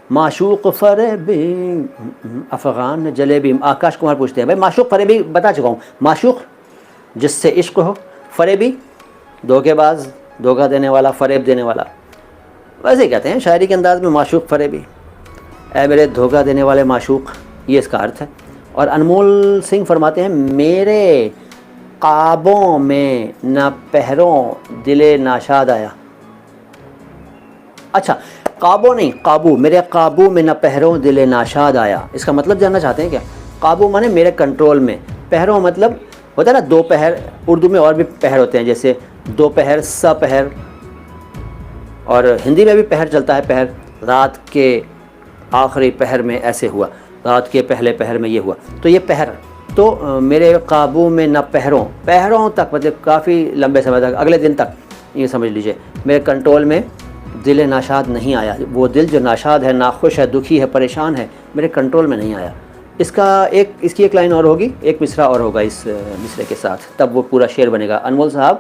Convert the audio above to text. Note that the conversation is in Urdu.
معشوق فریبی افغان جلیبی. آکاش کمار پوچھتے ہیں بھائی معشوق فریبی بتا چکا ہوں. معشوق جس سے عشق ہو، فریبی دھوکے باز، دھوکہ دینے والا، فریب دینے والا. ویسے ہی کہتے ہیں شاعری کے انداز میں معشوق فریبی، اے میرے دھوکہ دینے والے معشوق، یہ اس کا ارتھ ہے. اور انمول سنگھ فرماتے ہیں میرے قابوں میں نہ پہروں دل ناشاد آیا. اچھا قابو نہیں، قابو، میرے قابو میں نہ پہروں دل ناشاد آیا. اس کا مطلب جاننا چاہتے ہیں کیا؟ قابو مانے میرے کنٹرول میں، پہروں مطلب ہوتا ہے نا دو پہر. اردو میں اور بھی پہر ہوتے ہیں جیسے دو پہر، سا پہر، اور ہندی میں بھی پہر چلتا ہے. پہر رات کے آخری پہر میں ایسے ہوا، رات کے پہلے پہر میں یہ ہوا، تو یہ پہر. تو میرے قابو میں نہ پہروں، پہروں تک مطلب کافی لمبے سمے تک، اگلے دن تک یہ سمجھ لیجئے میرے کنٹرول میں دل ناشاد نہیں آیا. وہ دل جو ناشاد ہے، ناخوش ہے، دکھی ہے، پریشان ہے، میرے کنٹرول میں نہیں آیا. اس کی ایک لائن اور ہوگی، ایک مصرع اور ہوگا اس مصرے کے ساتھ، تب وہ پورا شعر بنے گا. انمول صاحب